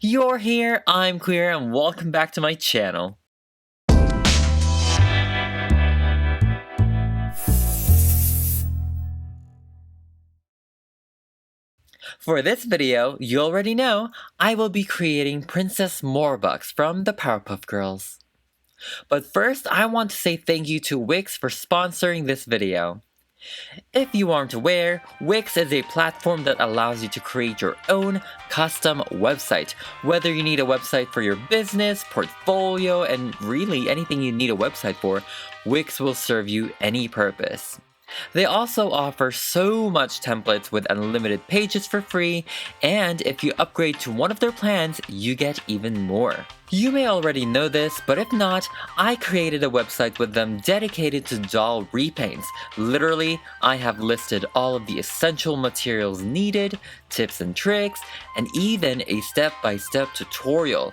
You're here, I'm Queer, and welcome back to my channel. For this video, you already know, I will be creating Princess Morbucks from the Powerpuff Girls. But first, I want to say thank you to Wix for sponsoring this video. If you aren't aware, Wix is a platform that allows you to create your own custom website. Whether you need a website for your business, portfolio, and really anything you need a website for, Wix will serve you any purpose. They also offer so much templates with unlimited pages for free, and if you upgrade to one of their plans, you get even more. You may already know this, but if not, I created a website with them dedicated to doll repaints. Literally, I have listed all of the essential materials needed, tips and tricks, and even a step-by-step tutorial.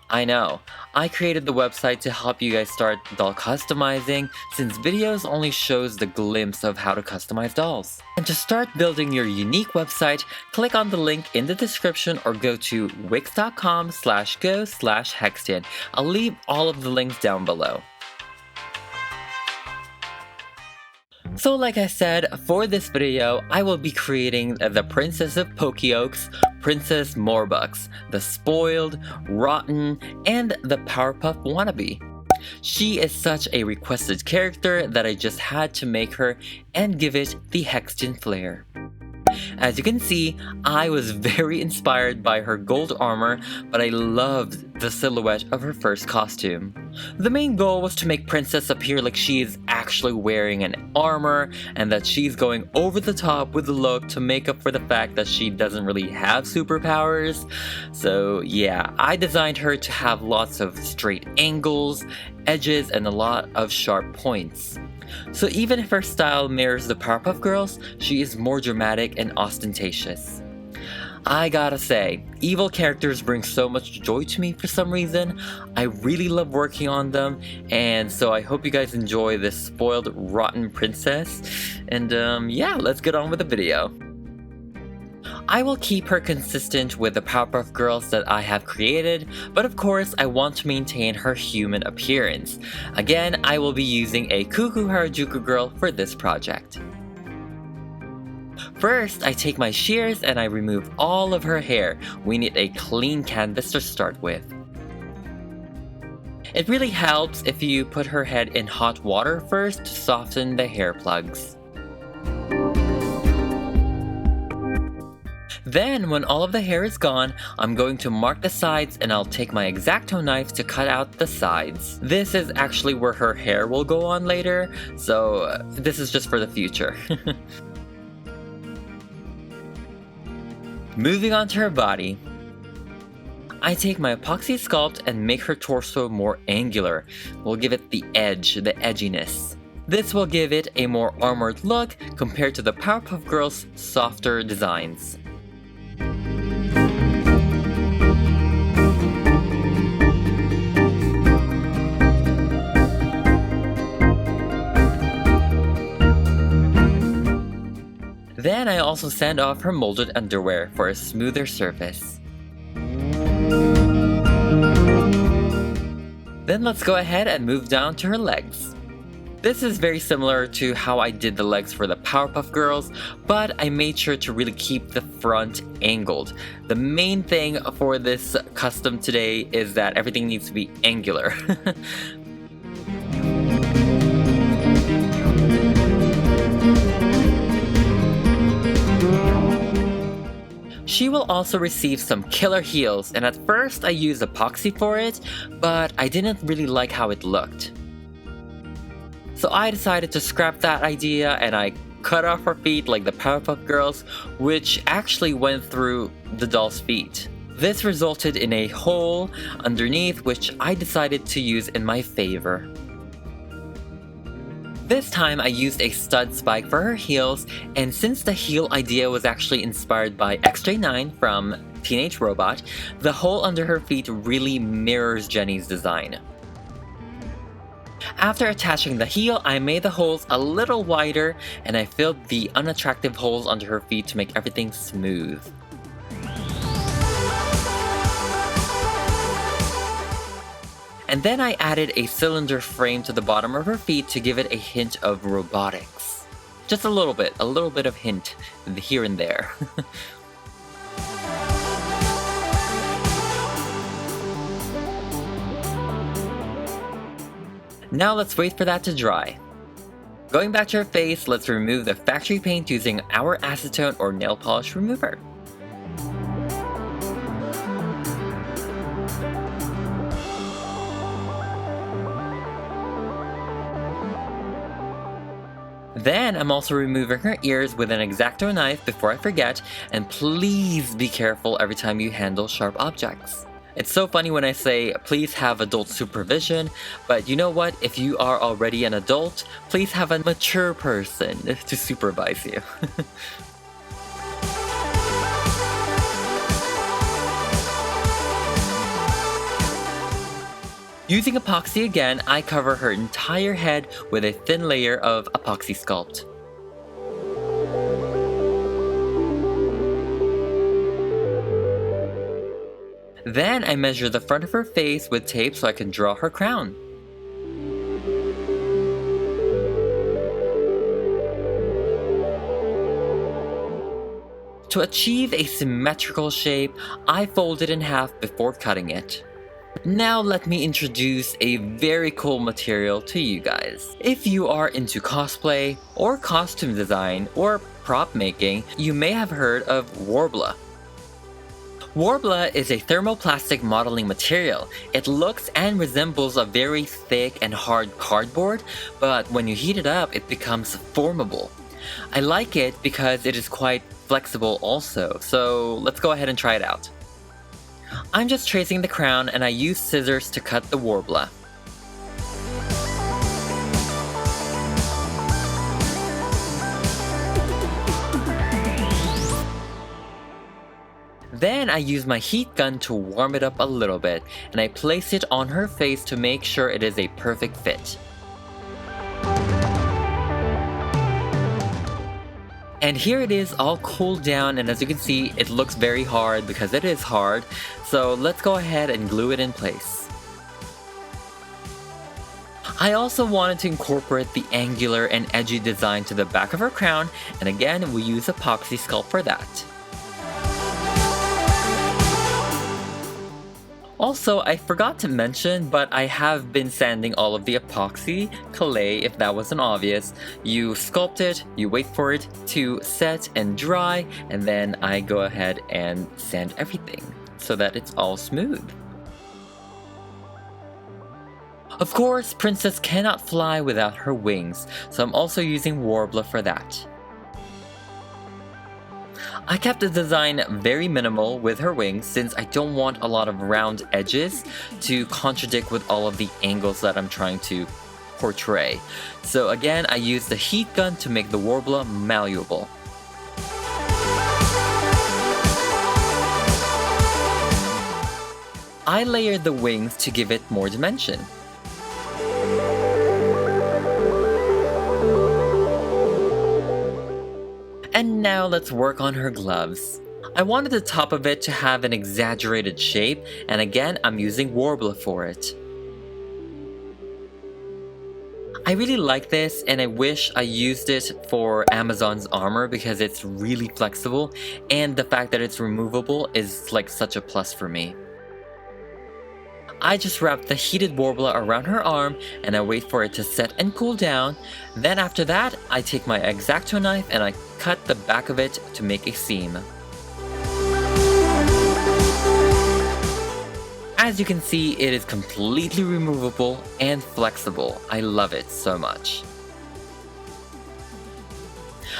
I know, I created the website to help you guys start doll customizing, since videos only shows the glimpse of how to customize dolls. And to start building your unique website, click on the link in the description or go to wix.com/go/Hextian. I'll leave all of the links down below. So like I said, for this video, I will be creating the Princess of Pokeokes, Princess Morbucks, the Spoiled, Rotten, and the Powerpuff Wannabe. She is such a requested character that I just had to make her and give it the Hextian flair. As you can see, I was very inspired by her gold armor, but I loved the silhouette of her first costume. The main goal was to make Princess appear like she is actually wearing an armor, and that she's going over the top with the look to make up for the fact that she doesn't really have superpowers. So yeah, I designed her to have lots of straight angles, edges, and a lot of sharp points. So even if her style mirrors the Powerpuff Girls, she is more dramatic and ostentatious. I gotta say, evil characters bring so much joy to me for some reason. I really love working on them, and so I hope you guys enjoy this spoiled, rotten princess. And yeah, let's get on with the video. I will keep her consistent with the Powerpuff Girls that I have created, but of course I want to maintain her human appearance. Again, I will be using a Cuckoo Harajuku girl for this project. First, I take my shears and I remove all of her hair. We need a clean canvas to start with. It really helps if you put her head in hot water first to soften the hair plugs. Then, when all of the hair is gone, I'm going to mark the sides and I'll take my X-Acto knife to cut out the sides. This is actually where her hair will go on later, so this is just for the future. Moving on to her body. I take my epoxy sculpt and make her torso more angular. We'll give it the edge, the edginess. This will give it a more armored look compared to the Powerpuff Girls' softer designs. Then I also sand off her molded underwear for a smoother surface. Then let's go ahead and move down to her legs. This is very similar to how I did the legs for the Powerpuff Girls, but I made sure to really keep the front angled. The main thing for this custom today is that everything needs to be angular. She will also receive some killer heels, and at first I used epoxy for it, but I didn't really like how it looked. So I decided to scrap that idea and I cut off her feet like the Powerpuff Girls, which actually went through the doll's feet. This resulted in a hole underneath, which I decided to use in my favor. This time I used a stud spike for her heels, and since the heel idea was actually inspired by XJ9 from Teenage Robot, the hole under her feet really mirrors Jenny's design. After attaching the heel, I made the holes a little wider and I filled the unattractive holes under her feet to make everything smooth. And then I added a cylinder frame to the bottom of her feet to give it a hint of robotics. Just a little bit of hint here and there. Now let's wait for that to dry. Going back to her face, let's remove the factory paint using our acetone or nail polish remover. Then I'm also removing her ears with an X-Acto knife before I forget, and please be careful every time you handle sharp objects. It's so funny when I say, please have adult supervision, but you know what? If you are already an adult, please have a mature person to supervise you. Using epoxy again, I cover her entire head with a thin layer of epoxy sculpt. Then I measure the front of her face with tape so I can draw her crown. To achieve a symmetrical shape, I fold it in half before cutting it. Now let me introduce a very cool material to you guys. If you are into cosplay, or costume design, or prop making, you may have heard of Worbla. Worbla is a thermoplastic modeling material. It looks and resembles a very thick and hard cardboard, but when you heat it up, it becomes formable. I like it because it is quite flexible also, so let's go ahead and try it out. I'm just tracing the crown and I use scissors to cut the Worbla. Then I use my heat gun to warm it up a little bit, and I place it on her face to make sure it is a perfect fit. And here it is all cooled down, and as you can see, it looks very hard because it is hard, so let's go ahead and glue it in place. I also wanted to incorporate the angular and edgy design to the back of her crown, and again, we use epoxy sculpt for that. Also, I forgot to mention, but I have been sanding all of the epoxy clay if that wasn't obvious. You sculpt it, you wait for it to set and dry, and then I go ahead and sand everything so that it's all smooth. Of course, Princess cannot fly without her wings, so I'm also using Worbla for that. I kept the design very minimal with her wings since I don't want a lot of round edges to contradict with all of the angles that I'm trying to portray. So again, I used the heat gun to make the Worbla malleable. I layered the wings to give it more dimension. And now let's work on her gloves. I wanted the top of it to have an exaggerated shape, and again I'm using Worbla for it. I really like this, and I wish I used it for Amazon's armor because it's really flexible, and the fact that it's removable is like such a plus for me. I just wrap the heated Worbla around her arm and I wait for it to set and cool down. Then after that, I take my X-Acto knife and I cut the back of it to make a seam. As you can see, it is completely removable and flexible. I love it so much.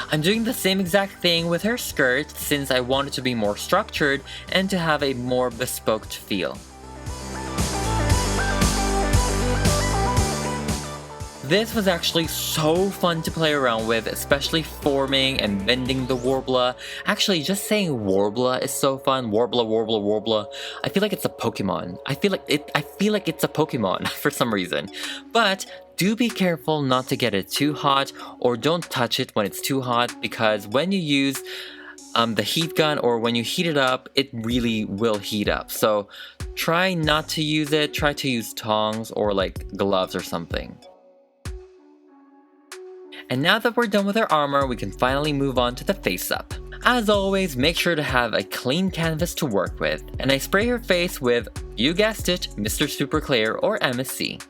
I'm doing the same exact thing with her skirt since I want it to be more structured and to have a more bespoke feel. This was actually so fun to play around with, especially forming and bending the Worbla. Actually, just saying Worbla is so fun. Worbla, Worbla, Worbla. I feel like it's a Pokemon. I feel like it's a Pokemon for some reason. But do be careful not to get it too hot, or don't touch it when it's too hot, because when you use the heat gun, or when you heat it up, it really will heat up. So try not to use it. Try to use tongs or like gloves or something. And now that we're done with our armor, we can finally move on to the face-up. As always, make sure to have a clean canvas to work with, and I spray her face with, you guessed it, Mr. Super Clear or MSC.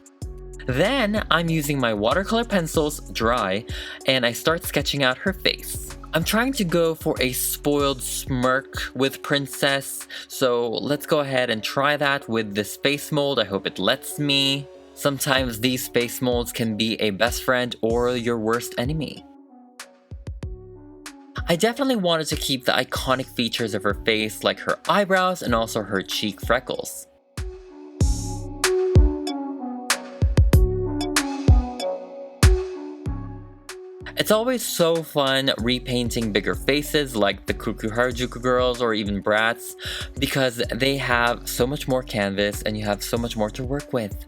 Then, I'm using my watercolor pencils, dry, and I start sketching out her face. I'm trying to go for a spoiled smirk with Princess, so let's go ahead and try that with this face mold. I hope it lets me. Sometimes these face molds can be a best friend or your worst enemy. I definitely wanted to keep the iconic features of her face, like her eyebrows and also her cheek freckles. It's always so fun repainting bigger faces like the Cuckoo Harajuku girls or even Bratz, because they have so much more canvas and you have so much more to work with.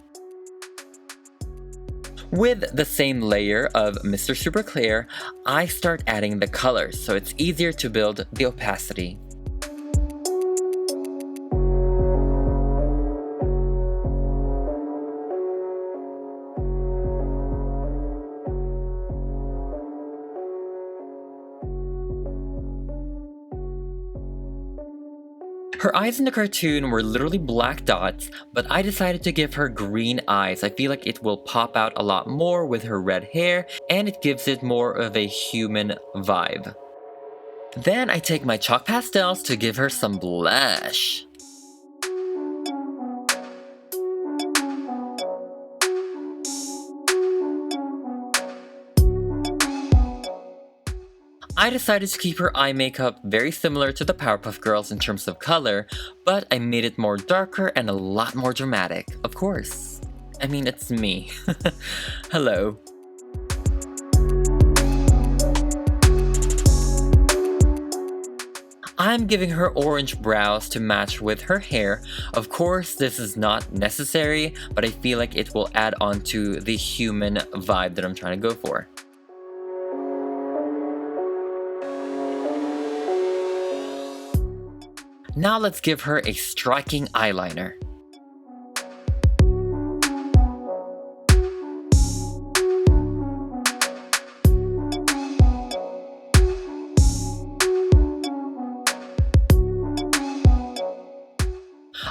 With the same layer of Mr. Super Clear, I start adding the colors so it's easier to build the opacity. Her eyes in the cartoon were literally black dots, but I decided to give her green eyes. I feel like it will pop out a lot more with her red hair, and it gives it more of a human vibe. Then I take my chalk pastels to give her some blush. I decided to keep her eye makeup very similar to the Powerpuff Girls in terms of color, but I made it more darker and a lot more dramatic, of course. I mean, it's me. Hello. I'm giving her orange brows to match with her hair. Of course, this is not necessary, but I feel like it will add on to the human vibe that I'm trying to go for. Now let's give her a striking eyeliner.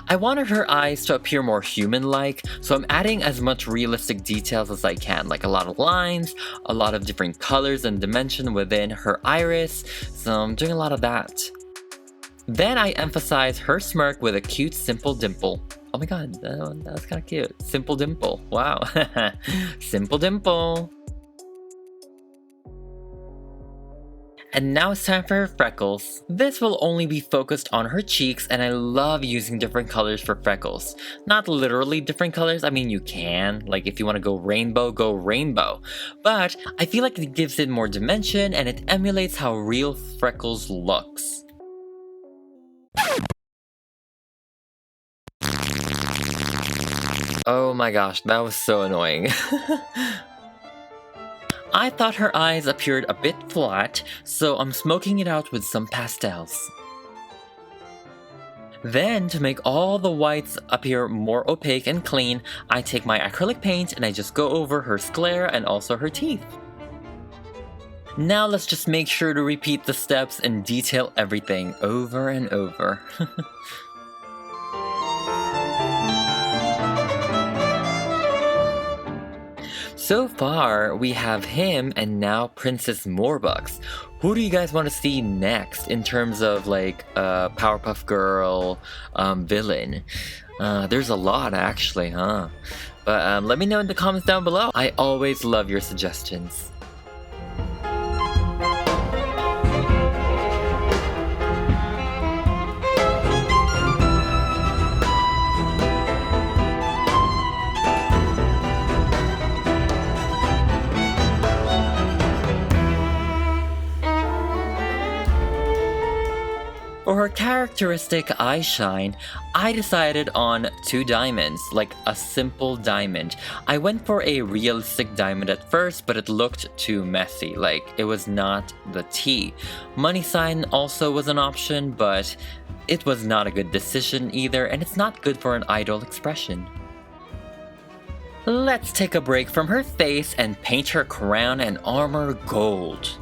I wanted her eyes to appear more human-like, so I'm adding as much realistic details as I can, like a lot of lines, a lot of different colors and dimension within her iris, so I'm doing a lot of that. Then I emphasize her smirk with a cute simple dimple. Oh my god, that's kind of cute. Simple dimple. Wow. Simple dimple. And now it's time for her freckles. This will only be focused on her cheeks, and I love using different colors for freckles. Not literally different colors, I mean you can, like if you want to go rainbow. But I feel like it gives it more dimension and it emulates how real freckles looks. Oh my gosh, that was so annoying. I thought her eyes appeared a bit flat, so I'm smoking it out with some pastels. Then, to make all the whites appear more opaque and clean, I take my acrylic paint and I just go over her sclera and also her teeth. Now let's just make sure to repeat the steps and detail everything over and over. So far, we have him and now Princess Morbucks. Who do you guys want to see next in terms of like Powerpuff Girl villain? There's a lot actually, huh? But let me know in the comments down below. I always love your suggestions. For her characteristic eye shine, I decided on 2 diamonds, like a simple diamond. I went for a realistic diamond at first, but it looked too messy, like it was not the T. Money sign also was an option, but it was not a good decision either, and it's not good for an idol expression. Let's take a break from her face and paint her crown and armor gold.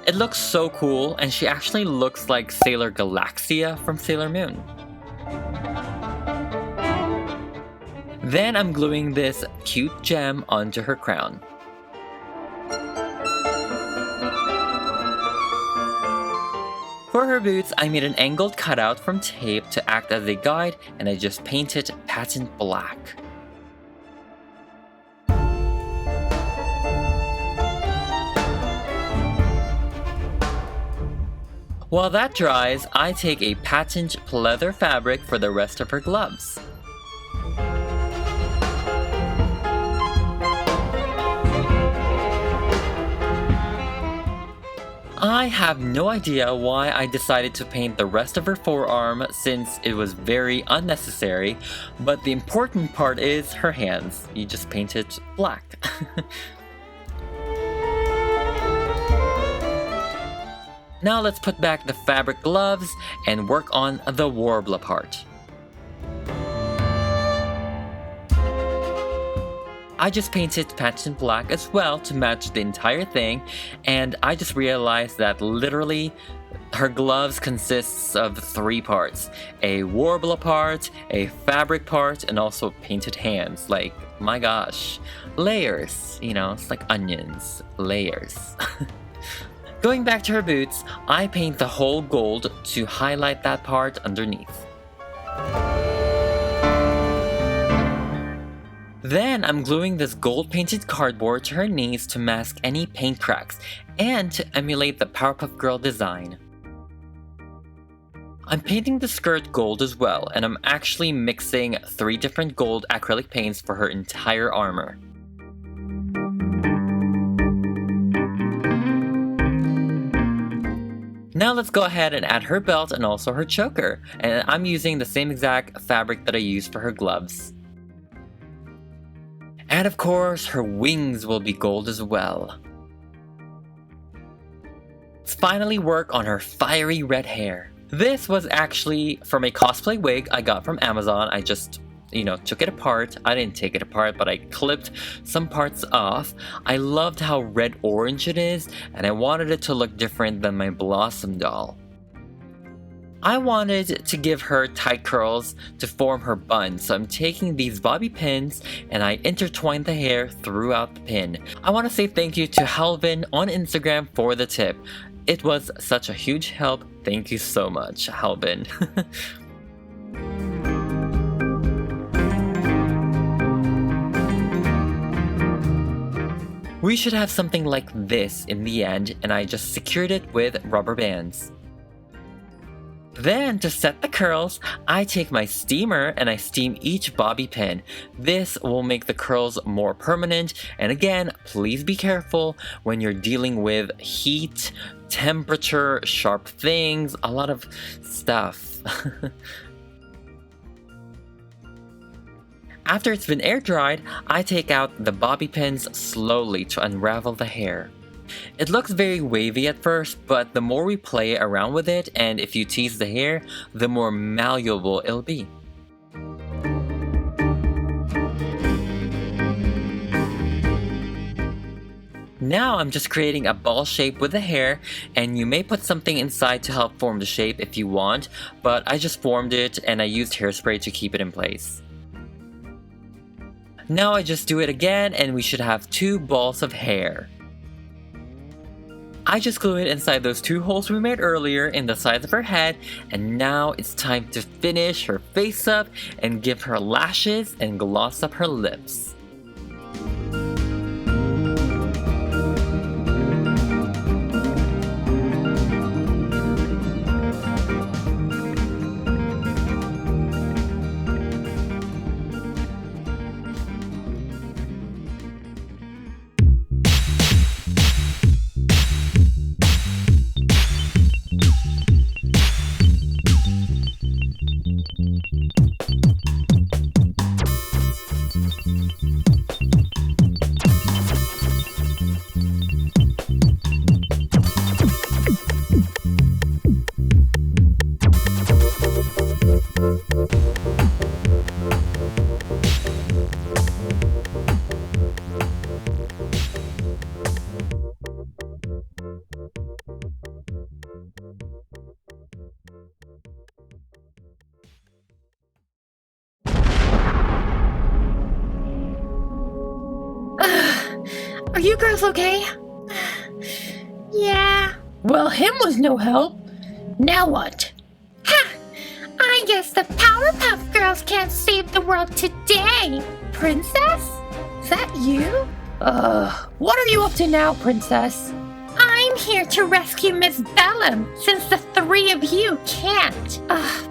It looks so cool, and she actually looks like Sailor Galaxia from Sailor Moon. Then I'm gluing this cute gem onto her crown. For her boots, I made an angled cutout from tape to act as a guide, and I just painted patent black. While that dries, I take a patent pleather fabric for the rest of her gloves. I have no idea why I decided to paint the rest of her forearm since it was very unnecessary, but the important part is her hands. You just paint it black. Now let's put back the fabric gloves and work on the warbler part. I just painted patent black as well to match the entire thing, and I just realized that literally her gloves consists of 3 parts. A warbler part, a fabric part, and also painted hands. Like, my gosh. Layers, you know, it's like onions. Layers. Going back to her boots, I paint the whole gold to highlight that part underneath. Then I'm gluing this gold painted cardboard to her knees to mask any paint cracks and to emulate the Powerpuff Girl design. I'm painting the skirt gold as well, and I'm actually mixing 3 different gold acrylic paints for her entire armor. Now let's go ahead and add her belt and also her choker, and I'm using the same exact fabric that I used for her gloves. And of course, her wings will be gold as well. Let's finally work on her fiery red hair. This was actually from a cosplay wig I got from Amazon. I just took it apart. I didn't take it apart, but I clipped some parts off. I loved how red-orange it is, and I wanted it to look different than my Blossom doll. I wanted to give her tight curls to form her bun, so I'm taking these bobby pins and I intertwine the hair throughout the pin. I want to say thank you to Halvin on Instagram for the tip. It was such a huge help. Thank you so much, Halvin. We should have something like this in the end, and I just secured it with rubber bands. Then, to set the curls, I take my steamer and I steam each bobby pin. This will make the curls more permanent, and again, please be careful when you're dealing with heat, temperature, sharp things, a lot of stuff. After it's been air dried, I take out the bobby pins slowly to unravel the hair. It looks very wavy at first, but the more we play around with it and if you tease the hair, the more malleable it'll be. Now I'm just creating a ball shape with the hair, and you may put something inside to help form the shape if you want, but I just formed it and I used hairspray to keep it in place. Now I just do it again and we should have 2 balls of hair. I just glue it inside those 2 holes we made earlier in the sides of her head, and now it's time to finish her face up and give her lashes and gloss up her lips. Are you girls okay? Yeah. Well, him was no help. Now what? Ha! I guess the Powerpuff Girls can't save the world today. Princess? Is that you? What are you up to now, Princess? I'm here to rescue Miss Bellum, since the three of you can't.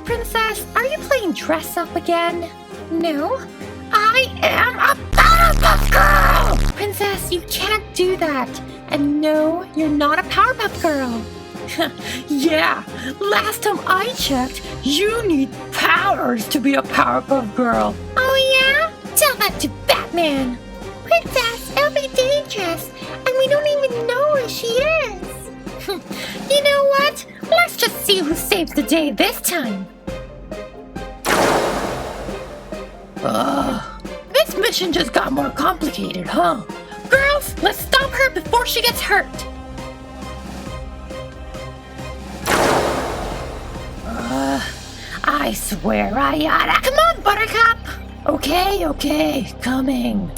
Princess, are you playing dress up again? No. I am a Powerpuff Girl! Princess, you can't do that. And no, you're not a Powerpuff Girl. Yeah, last time I checked, you need powers to be a Powerpuff Girl. Oh yeah? Tell that to Batman. Princess, it'll be dangerous, and we don't even know where she is. You know what? Let's just see who saves the day this time. This mission just got more complicated, huh? Girls, let's stop her before she gets hurt. I swear I oughta. Come on, Buttercup. Okay, coming.